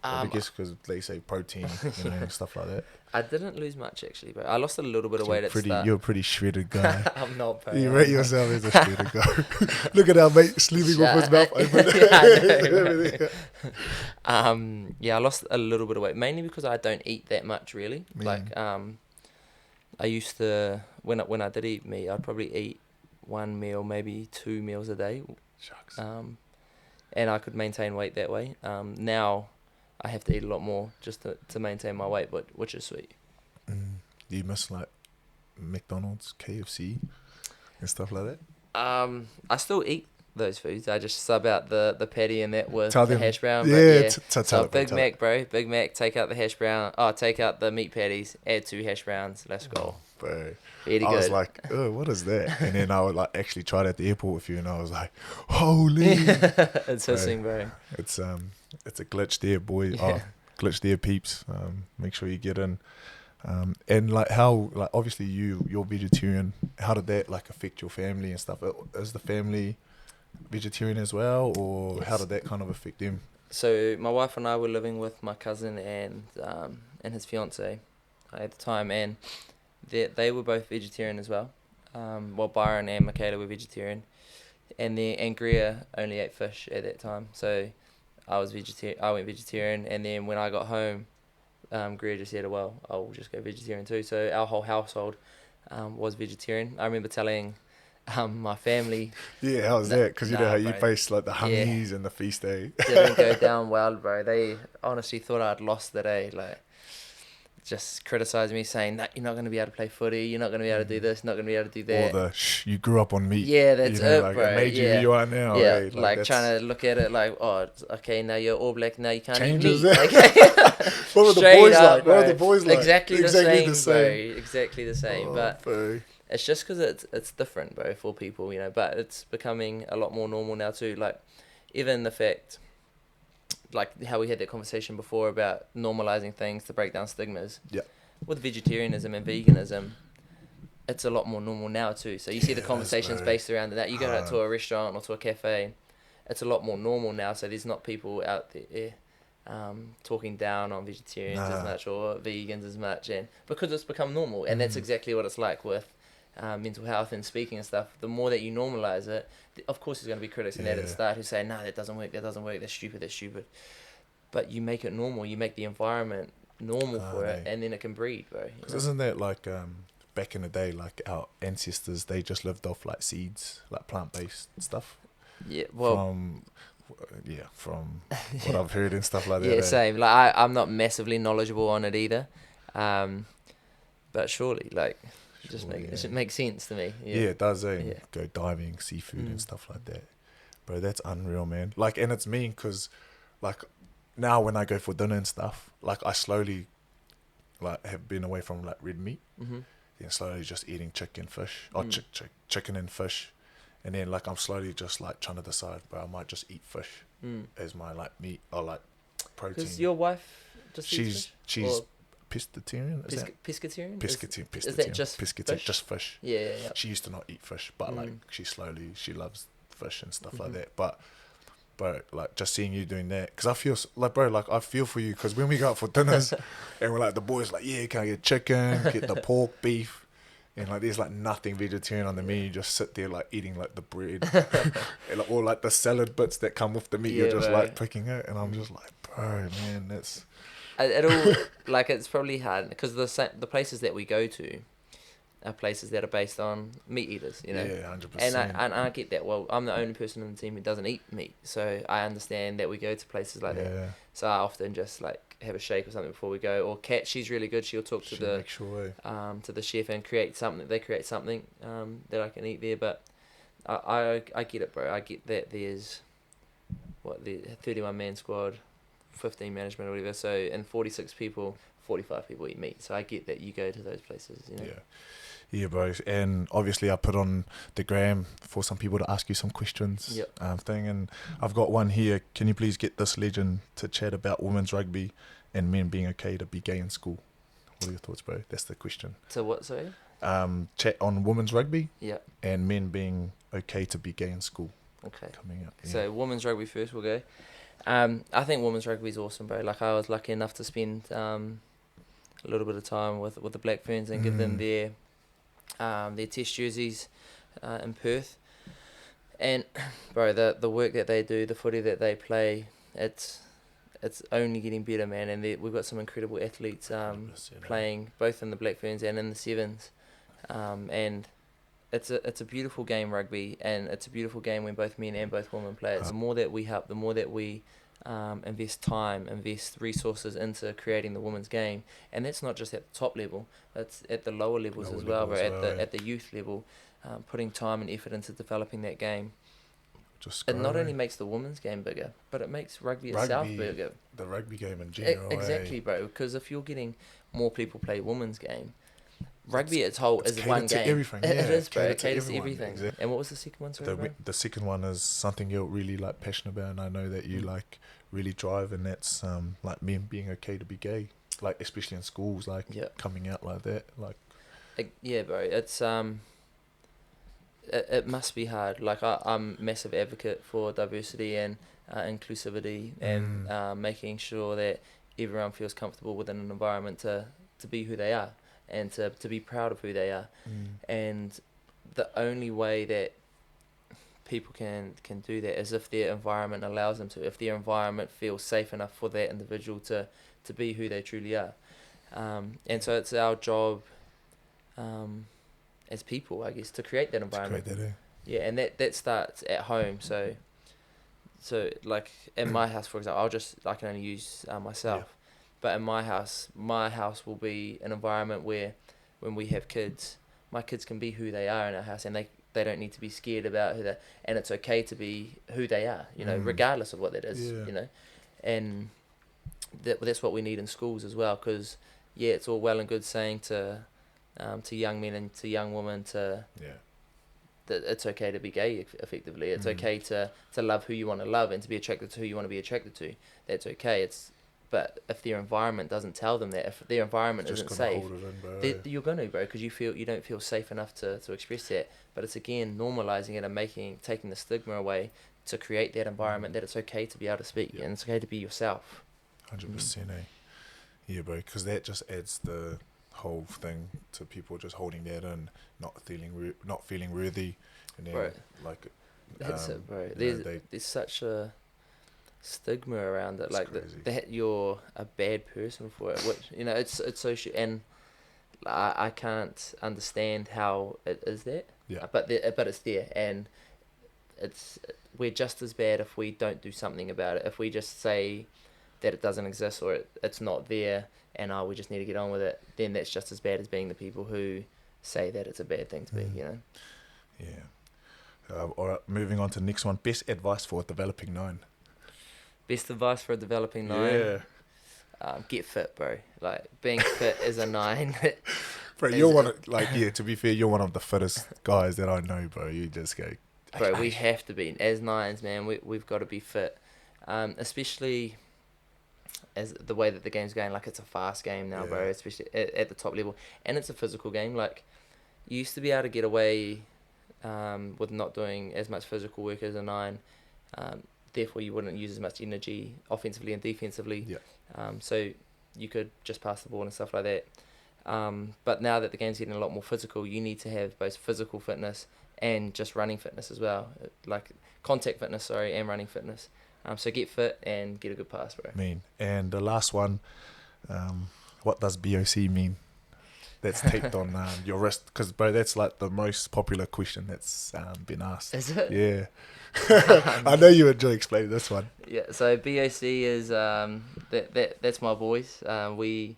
I guess because they say protein, and stuff like that. I didn't lose much, actually, but I lost a little bit of weight at the start. You're a pretty shredded guy. I'm not, bro. You rate yourself as a shredded guy. Look at our mate sleeping with his mouth open. I lost a little bit of weight, mainly because I don't eat that much, really. Like, I used to, when I did eat meat, I'd probably eat 1 meal, maybe 2 meals a day. Shucks. And I could maintain weight that way. Now I have to eat a lot more just to maintain my weight, which is sweet. Do you miss like McDonald's, KFC, and stuff like that? I still eat those foods. I just sub out the patty and that with the hash brown. Yeah, so Big Mac, bro. Big Mac, take out the hash brown. Oh, take out the meat patties, add 2 hash browns. Let's go. Bro. Really I good. was like, oh, what is that? And then I would like actually try it at the airport with you, and I was like, holy. It's hissing, bro. It's a glitch there, boy. Oh, glitch there, peeps. Make sure you get in. And like, how, like, obviously you're vegetarian. How did that like affect your family and stuff? Is the family vegetarian as well, or how did that kind of affect them? So my wife and I were living with my cousin and his fiance at the time, and they were both vegetarian as well. Well, Byron and Michaela were vegetarian, and Greer only ate fish at that time. So I went vegetarian, and then when I got home, Greer just said, well, I'll just go vegetarian too. So our whole household was vegetarian. I remember telling my family. Yeah, how was that? Because you know how you face like the hummies and the feast day. Didn't go down well, bro. They honestly thought I'd lost the day. Like, just criticise me, saying that you're not going to be able to play footy, you're not going to be able to do this, not going to be able to do that. Or you grew up on meat. Yeah, that's it, like, bro. it made you who you are now. Yeah, Like trying to look at it like, oh, okay, now you're all black, now you can't changes eat meat. it. Okay. What were the Straight boys up, like? bro. What were the boys like? Exactly the same, bro. same. Exactly the same. Oh, but bro. it's just because it's different, bro, for people, you know. But it's becoming a lot more normal now too. Like, even the fact, like how we had that conversation before about normalizing things to break down stigmas. Yeah. With vegetarianism and veganism, it's a lot more normal now too. So you see the conversations based around that. You go out to a restaurant or to a cafe, it's a lot more normal now. So there's not people out there talking down on vegetarians as much or vegans as much, and because it's become normal. And that's exactly what it's like with mental health and speaking and stuff. The more that you normalize it, of course there's going to be critics in that at the start who say, no, that doesn't work, that's stupid. But you make it normal, you make the environment normal for it, and then it can breed, bro. Isn't that like back in the day, like our ancestors, they just lived off like seeds, like plant-based stuff? Yeah, well, from what I've heard and stuff like that. Yeah, same. Like I'm not massively knowledgeable on it either, but surely, like, it makes sense to me. Yeah, it does. Go diving, seafood and stuff like that, bro. That's unreal, man. Like, and it's mean because, like, now when I go for dinner and stuff, like I slowly, like, have been away from like red meat, then slowly just eating chicken, fish, or chicken and fish. And then, like, I'm slowly just, like, trying to decide, but I might just eat fish as my, like, meat or, like, protein. Because your wife just eats fish? She's pescatarian, pescatarian? Pescatarian. Is that just pescatarian, fish? just fish. Yeah. She used to not eat fish, but, like, she loves fish and stuff like that. But, like, just seeing you doing that, because I feel, like, bro, like, I feel for you, because when we go out for dinners, and we're like, the boys like, yeah, can I get chicken, get the pork, beef, and like there's like nothing vegetarian on the menu. You just sit there like eating like the bread, and, like, or like the salad bits that come with the meat. You're just like picking it, and I'm just like, bro, man, that's. It'll like it's probably hard because the places that we go to are places that are based on meat eaters, you know. Yeah, 100%. And I get that. Well, I'm the only person on the team who doesn't eat meat, so I understand that we go to places like that. So I often just like have a shake or something before we go. Or Kat, she's really good. She'll talk to the chef and create something. They create something that I can eat there. But I get it, bro. I get that there's the 31-man squad, 15 management or whatever. So and 46 people, 45 people eat meat. So I get that you go to those places. You know? Yeah, bro. And obviously I put on the gram for some people to ask you some questions thing. And I've got one here. Can you please get this legend to chat about women's rugby and men being okay to be gay in school? What are your thoughts, bro? That's the question. So what, sorry? Chat on women's rugby and men being okay to be gay in school. Okay. Coming up. Yeah. So women's rugby first, we'll go. I think women's rugby is awesome, bro. Like I was lucky enough to spend a little bit of time with the Black Ferns and give them their test jerseys in Perth, and bro, the work that they do, the footy that they play, it's only getting better, man. And we've got some incredible athletes playing both in the Black Ferns and in the Sevens, and it's a beautiful game, rugby, and it's a beautiful game when both men and both women play it. The more that we help, the more that we invest time, invest resources into creating the women's game, and that's not just at the top level, that's at the lower levels as well, bro. At the youth level, putting time and effort into developing that game. It not only makes the women's game bigger, but it makes rugby itself bigger. The rugby game in general. Exactly, bro. Because if you're getting more people play women's game, rugby as whole is one game. Everything. It is, bro. It caters caters to everything. Exactly. And what was the second one? Sorry, bro? The second one is something you're really like passionate about, and I know that you like really drive, and that's like men being okay to be gay, like especially in schools, like coming out like that, like. Yeah, bro. It's It must be hard. Like I'm a massive advocate for diversity and inclusivity and making sure that everyone feels comfortable within an environment to be who they are and to be proud of who they are. And the only way that people can do that is if their environment allows them to, if their environment feels safe enough for that individual to be who they truly are. And so it's our job as people, I guess, to create that environment. Yeah, and that starts at home. So like in my house, for example, I can only use myself. But in my house will be an environment where when we have kids, my kids can be who they are in our house, and they don't need to be scared about who they, and it's okay to be who they are, you know, regardless of what that is, you know. And that's what we need in schools as well, because yeah, it's all well and good saying to young men and to young women that it's okay to be gay, effectively. It's okay to love who you want to love and to be attracted to who you want to be attracted to. That's okay. But if their environment doesn't tell them that, if their environment isn't safe, you're gonna, bro, because you don't feel safe enough to express that. But it's again normalizing it and taking the stigma away to create that environment that it's okay to be able to speak and it's okay to be yourself. 100%, eh? Yeah, bro, because that just adds the whole thing to people just holding that in, not feeling worthy, and then Bro, like that's it, bro. There's such a stigma around it, like that you're a bad person for it, which, you know, it's so and I can't understand how it is that, but it's there, and we're just as bad if we don't do something about it. If we just say that it doesn't exist or it's not there and we just need to get on with it, then that's just as bad as being the people who say that it's a bad thing to be, you know. All right, moving on to the next one. Best advice for a developing 9. Best advice for a developing 9? Get fit, bro. Like, being fit is a 9. Bro, you're one of, to be fair, you're one of the fittest guys that I know, bro. You just go... Bro, we have to be. As 9s, man, we've got to be fit. Especially as the way that the game's going. Like, it's a fast game now, bro, especially at the top level. And it's a physical game. Like, you used to be able to get away with not doing as much physical work as a 9. Therefore, you wouldn't use as much energy offensively and defensively. So you could just pass the ball and stuff like that. But now that the game's getting a lot more physical, you need to have both physical fitness and just running fitness as well. Like contact fitness, and running fitness. So get fit and get a good pass, bro. And the last one, what does BOC mean? That's taped on your wrist, because, bro, that's like the most popular question that's been asked. Is it? Yeah. I know you enjoy explaining this one. Yeah, so BOC is that's my boys. We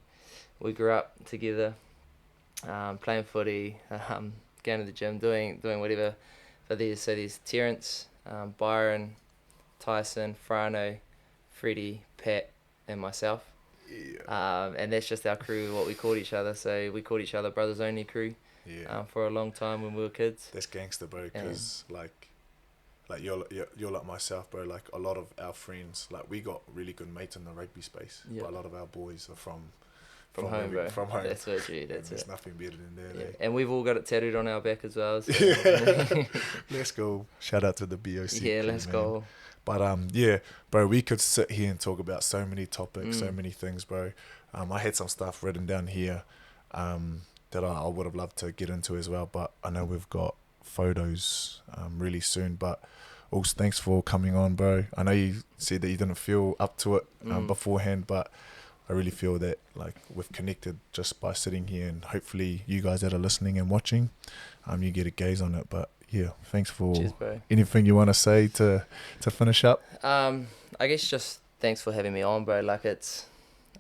grew up together, playing footy, going to the gym, doing whatever. So there's Terrence, Byron, Tyson, Frano, Freddie, Pat, and myself. And that's just our crew, what we called each other. So we called each other Brothers Only Crew. For a long time when we were kids. That's gangster, bro. Because like you're like myself, bro. Like, a lot of our friends, like, we got really good mates in the rugby space. But a lot of our boys are from home, bro. From home. That's what you. There's nothing better than that. And we've all got it tattooed on our back as well. So. Let's go. Shout out to the BOC. Yeah, let's go. But bro, we could sit here and talk about so many topics, so many things, bro. I had some stuff written down here that I would have loved to get into as well, but I know we've got photos really soon. But also, thanks for coming on, bro. I know you said that you didn't feel up to it beforehand, but I really feel that, like, we've connected just by sitting here, and hopefully you guys that are listening and watching, you get a gaze on it. But yeah, thanks for... Cheers, bro. Anything you want to say to finish up? I guess just thanks for having me on, bro. Like,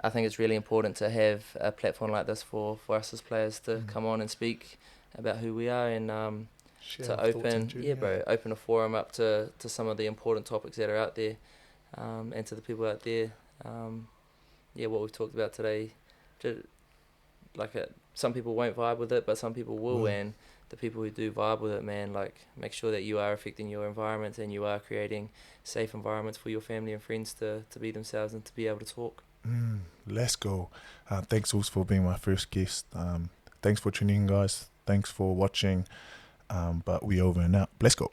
I think it's really important to have a platform like this for us as players to come on and speak about who we are, and to open a forum up to some of the important topics that are out there, and to the people out there. What we've talked about today, some people won't vibe with it, but some people will, and the people who do vibe with it, man, like, make sure that you are affecting your environment and you are creating safe environments for your family and friends to be themselves and to be able to talk. Let's go. Thanks also for being my first guest. Thanks for tuning in, guys. Thanks for watching. But we over and out. Let's go.